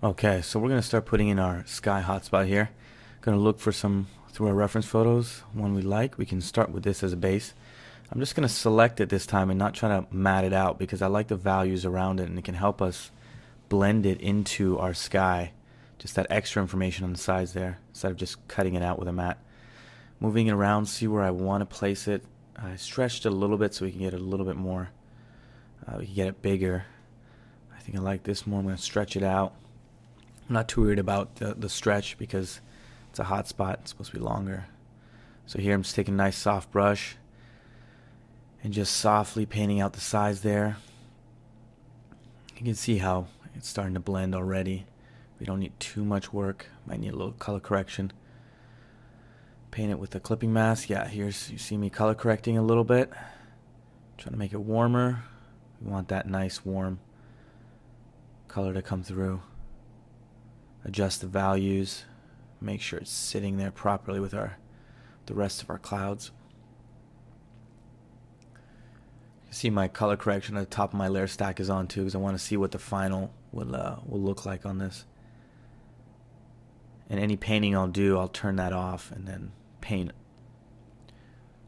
Okay, so we're going to start putting in our sky hotspot here. Going to look for some through our reference photos, one we like. We can start with this as a base. I'm just going to select it this time and not try to mat it out because I like the values around it and it can help us blend it into our sky. Just that extra information on the sides there instead of just cutting it out with a mat. Moving it around, see where I want to place it. I stretched it a little bit so we can get it a little bit more. We can get it bigger. I think I like this more. I'm going to stretch it out. I'm not too worried about the stretch because it's a hot spot. It's supposed to be longer. So here I'm just taking a nice soft brush and just softly painting out the sides there. You can see how it's starting to blend already. We don't need too much work. Might need a little color correction. Paint it with the clipping mask. Yeah, here's, you see me color correcting a little bit. Trying to make it warmer. We want that nice warm color to come through. Adjust the values, make sure it's sitting there properly with the rest of our clouds. You see my color correction at the top of my layer stack is on too because I want to see what the final will look like on this. And any painting I'll do, I'll turn that off and then paint it.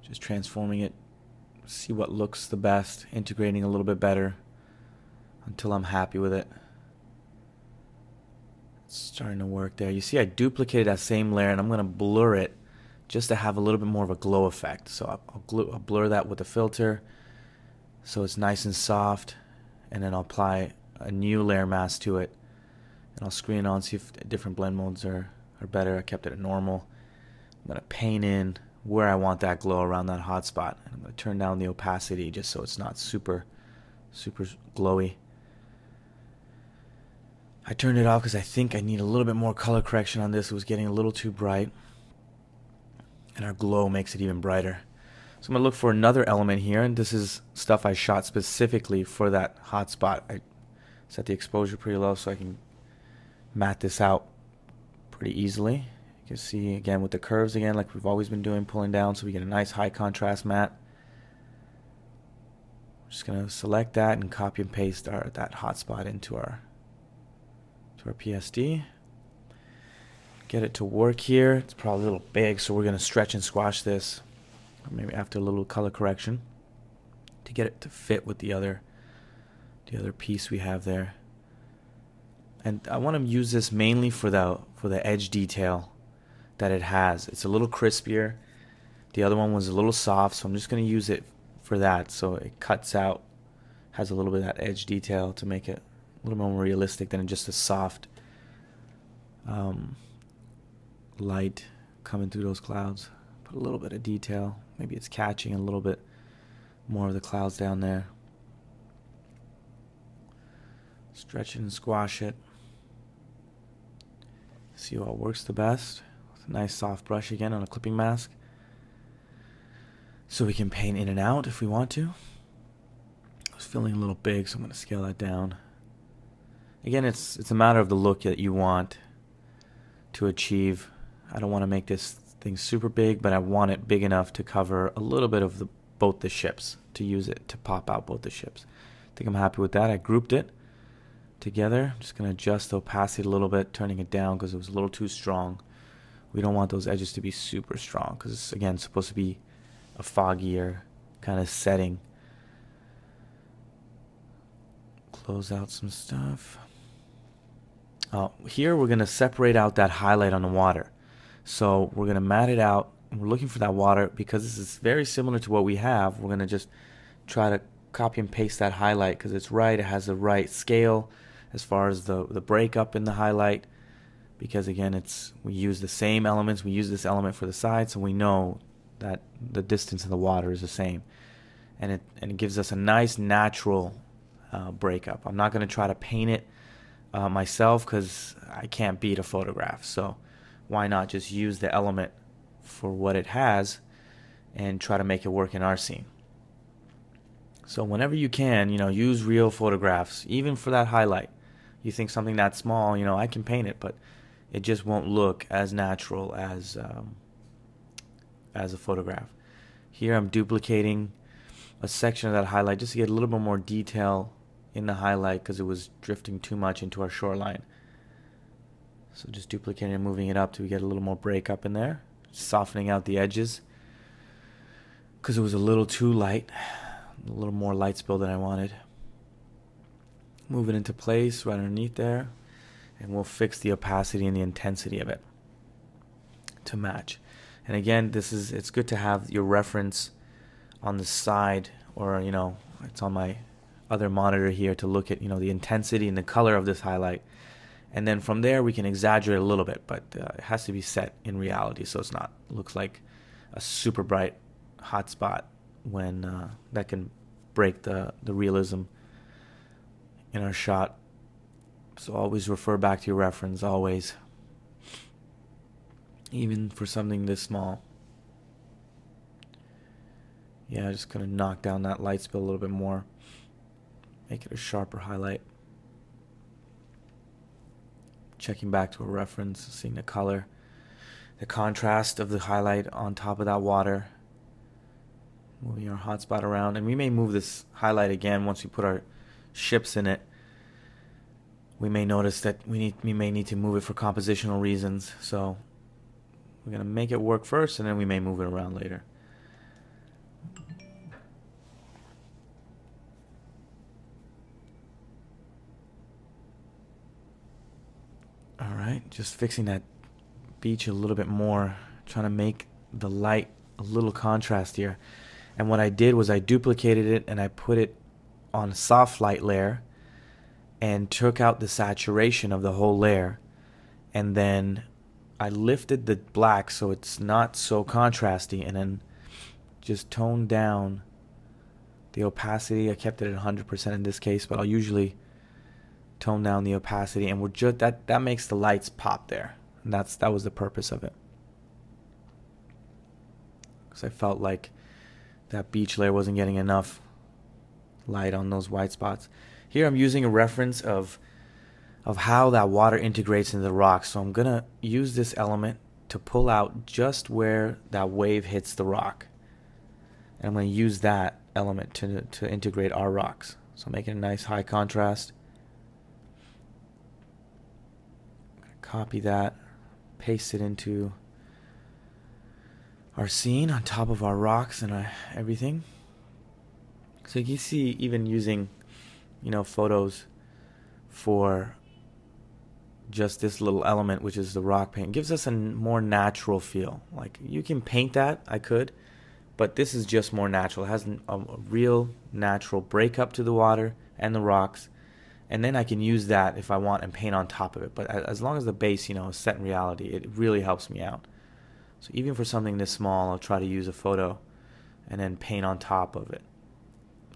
Just transforming it, see what looks the best, integrating a little bit better until I'm happy with it. Starting to work there. You see I duplicated that same layer and I'm going to blur it just to have a little bit more of a glow effect. So I'll blur that with the filter so it's nice and soft, and then I'll apply a new layer mask to it and I'll screen it on, see if different blend modes are better. I kept it at normal. I'm going to paint in where I want that glow around that hot spot. I'm going to turn down the opacity just so it's not super glowy. I turned it off because I think I need a little bit more color correction on this. It was getting a little too bright. And our glow makes it even brighter. So I'm going to look for another element here. And this is stuff I shot specifically for that hot spot. I set the exposure pretty low so I can mat this out pretty easily. You can see again with the curves again like we've always been doing, pulling down so we get a nice high contrast matte. I'm just going to select that and copy and paste that hot spot into our PSD. Get it to work here. It's probably a little big, so we're going to stretch and squash this, or maybe after a little color correction, to get it to fit with the other piece we have there. And I want to use this mainly for the edge detail that it has. It's a little crispier. The other one was a little soft, so I'm just going to use it for that. So it cuts out, has a little bit of that edge detail to make it a little more realistic than just a soft light coming through those clouds. Put a little bit of detail. Maybe it's catching a little bit more of the clouds down there. Stretch it and squash it. See what works the best. With a nice soft brush again on a clipping mask. So we can paint in and out if we want to. I was feeling a little big, so I'm going to scale that down. Again, it's a matter of the look that you want to achieve. I don't want to make this thing super big, but I want it big enough to cover a little bit of both the ships, to use it to pop out both the ships. I think I'm happy with that. I grouped it together. I'm just going to adjust the opacity a little bit, turning it down because it was a little too strong. We don't want those edges to be super strong because it's, again, supposed to be a foggier kind of setting. Close out some stuff. Here we're going to separate out that highlight on the water. So we're going to mat it out. We're looking for that water because this is very similar to what we have. We're going to just try to copy and paste that highlight because it's right. It has the right scale as far as the breakup in the highlight. Because again, we use the same elements. We use this element for the side, so we know that the distance of the water is the same. And it gives us a nice natural breakup. I'm not going to try to paint it myself because I can't beat a photograph. So why not just use the element for what it has and try to make it work in our scene. So whenever you can, use real photographs, even for that highlight. You think something that small, I can paint it, but it just won't look as natural as a photograph. Here I'm duplicating a section of that highlight just to get a little bit more detail in the highlight because it was drifting too much into our shoreline. So just duplicating and moving it up till we get a little more break up in there. Softening out the edges because it was a little too light, a little more light spill than I wanted. Move it into place right underneath there, and we'll fix the opacity and the intensity of it to match. And again, it's good to have your reference on the side, or it's on my other monitor here to look at the intensity and the color of this highlight. And then from there we can exaggerate a little bit, but it has to be set in reality so looks like a super bright hot spot when that can break the realism in our shot. So always refer back to your reference, always, even for something this small. Yeah, just gonna knock down that light spill a little bit more, make it a sharper highlight. Checking back to a reference, seeing the color, the contrast of the highlight on top of that water. Moving our hotspot around, and we may move this highlight again once we put our ships in it. We may notice that we may need to move it for compositional reasons, so we're gonna make it work first, and then we may move it around later. Alright, just fixing that beach a little bit more, trying to make the light a little contrastier. And what I did was I duplicated it and I put it on a soft light layer and took out the saturation of the whole layer, and then I lifted the black so it's not so contrasty, and then just toned down the opacity. I kept it at 100% in this case, but I'll usually tone down the opacity, and we're just that makes the lights pop there, and that was the purpose of it, because I felt like that beach layer wasn't getting enough light on those white spots. Here I'm using a reference of how that water integrates into the rock, so I'm gonna use this element to pull out just where that wave hits the rock, and I'm gonna use that element to integrate our rocks. So making a nice high contrast. Copy that, paste it into our scene on top of our rocks and everything. So you can see, even using photos for just this little element, which is the rock paint, gives us a more natural feel. Like, you can paint that, I could, but this is just more natural. It has a real natural break up to the water and the rocks, and then I can use that if I want and paint on top of it. But as long as the base is set in reality, it really helps me out. So even for something this small, I'll try to use a photo and then paint on top of it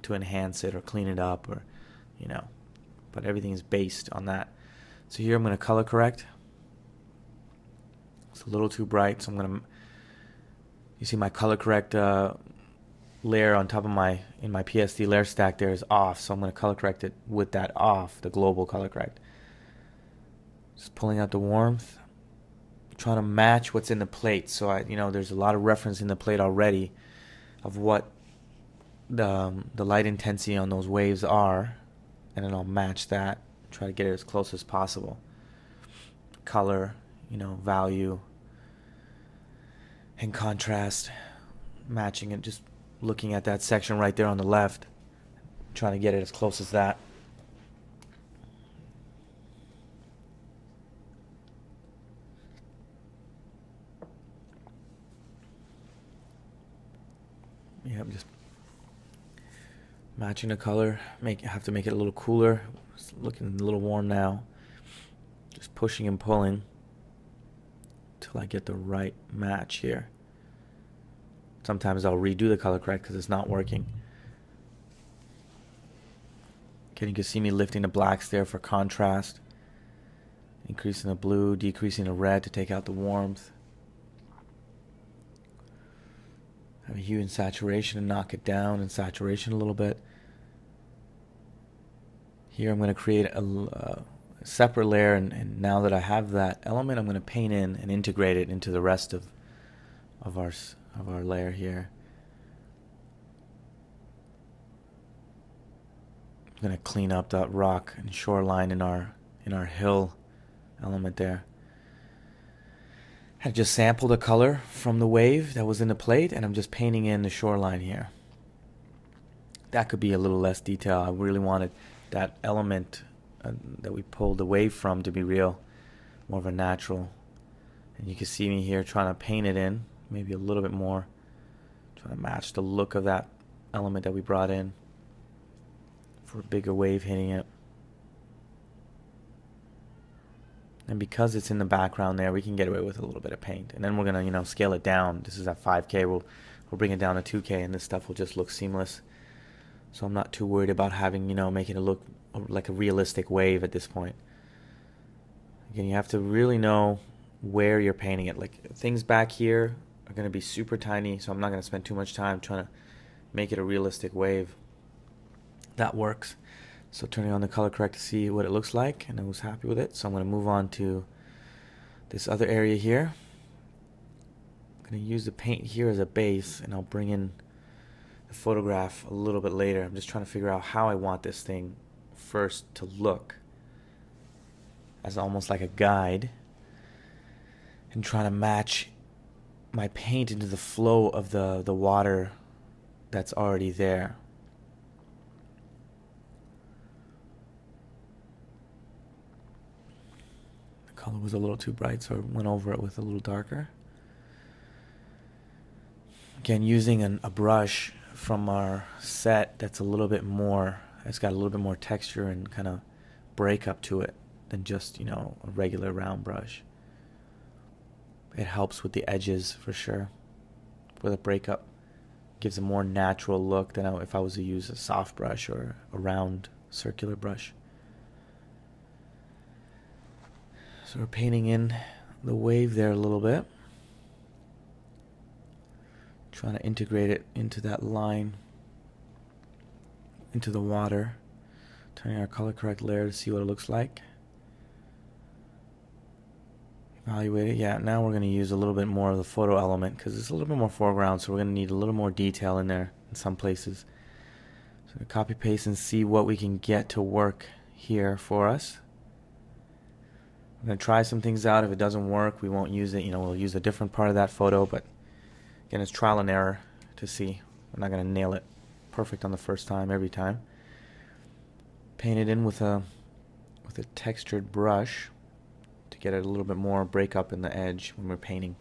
to enhance it or clean it up, or but everything is based on that. So here I'm going to color correct. It's a little too bright, so you see my color correct layer on top of in my PSD layer stack there is off, so I'm going to color correct it with that off, the global color correct. Just pulling out the warmth, trying to match what's in the plate. So there's a lot of reference in the plate already of what the light intensity on those waves are, and then I'll match that, try to get it as close as possible. Color, value and contrast, matching it, just looking at that section right there on the left, trying to get it as close as that. Yeah, I'm just matching the color. Have to make it a little cooler. It's looking a little warm now. Just pushing and pulling till I get the right match here. Sometimes I'll redo the color correct because it's not working. Okay, you can see me lifting the blacks there for contrast, increasing the blue, decreasing the red to take out the warmth. Have a hue and saturation and knock it down in saturation a little bit. Here I'm going to create a separate layer, and now that I have that element, I'm going to paint in and integrate it into the rest of our layer here. I'm going to clean up that rock and shoreline in our hill element there. I just sampled a color from the wave that was in the plate, and I'm just painting in the shoreline here. That could be a little less detail. I really wanted that element that we pulled the wave from to be real, more of a natural. And you can see me here trying to paint it in, maybe a little bit more, trying to match the look of that element that we brought in for a bigger wave hitting it. And because it's in the background there, we can get away with a little bit of paint. And then we're gonna, scale it down. This is at 5K. We'll bring it down to 2K, and this stuff will just look seamless. So I'm not too worried about having, making it look like a realistic wave at this point. Again, you have to really know where you're painting it. Like, things back here are gonna be super tiny, so I'm not gonna spend too much time trying to make it a realistic wave. That works. So turning on the color correct to see what it looks like, and I was happy with it. So I'm going to move on to this other area here. I'm going to use the paint here as a base, and I'll bring in the photograph a little bit later. I'm just trying to figure out how I want this thing first to look, as almost like a guide, and trying to match my paint into the flow of the water that's already there. Color was a little too bright, so I went over it with a little darker. Again, using a brush from our set that's a little bit more, it's got a little bit more texture and kind of breakup to it than just, a regular round brush. It helps with the edges for sure. With a breakup, gives a more natural look than if I was to use a soft brush or a round circular brush. So we're painting in the wave there a little bit. Trying to integrate it into that line, into the water. Turning our color correct layer to see what it looks like. Evaluate it. Yeah, now we're going to use a little bit more of the photo element because it's a little bit more foreground, so we're going to need a little more detail in there in some places. So we copy paste and see what we can get to work here for us. I'm going to try some things out. If it doesn't work, we won't use it. We'll use a different part of that photo, but again, it's trial and error to see. We're not going to nail it perfect on the first time every time. Paint it in with a textured brush to get it a little bit more breakup in the edge when we're painting,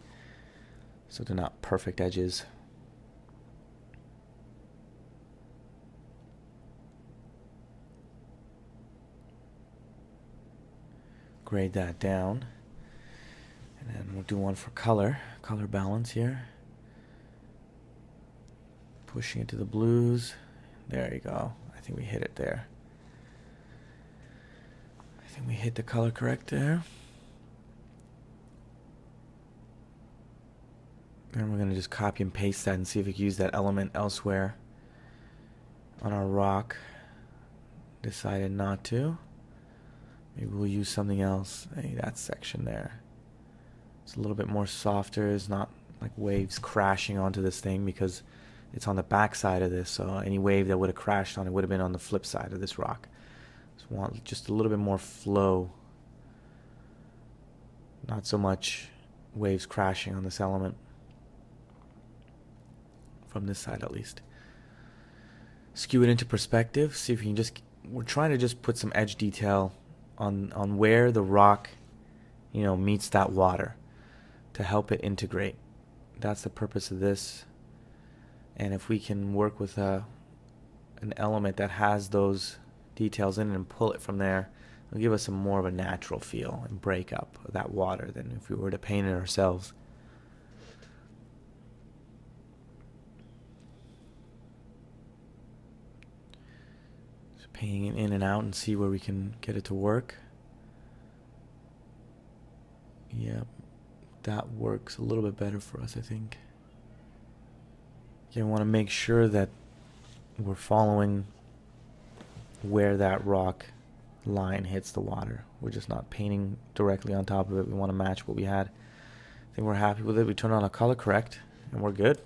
so they're not perfect edges. Grade that down, and then we'll do one for color balance here. Pushing it to the blues. There you go. I think we hit it there. I think we hit the color correct there. And we're going to just copy and paste that and see if we can use that element elsewhere on our rock. Decided not to. Maybe we'll use something else. Hey, that section there. It's a little bit more softer. It's not like waves crashing onto this thing because it's on the back side of this. So any wave that would have crashed on it would have been on the flip side of this rock. So we want just a little bit more flow. Not so much waves crashing on this element. From this side at least. Skew it into perspective. See if you can just, we're trying to just put some edge detail on where the rock, meets that water to help it integrate. That's the purpose of this. And if we can work with an element that has those details in it and pull it from there, it'll give us some more of a natural feel and break up of that water than if we were to paint it ourselves. Painting it in and out and see where we can get it to work. Yep, that works a little bit better for us, I think. Again, we want to make sure that we're following where that rock line hits the water. We're just not painting directly on top of it. We want to match what we had. I think we're happy with it. We turn on a color correct and we're good.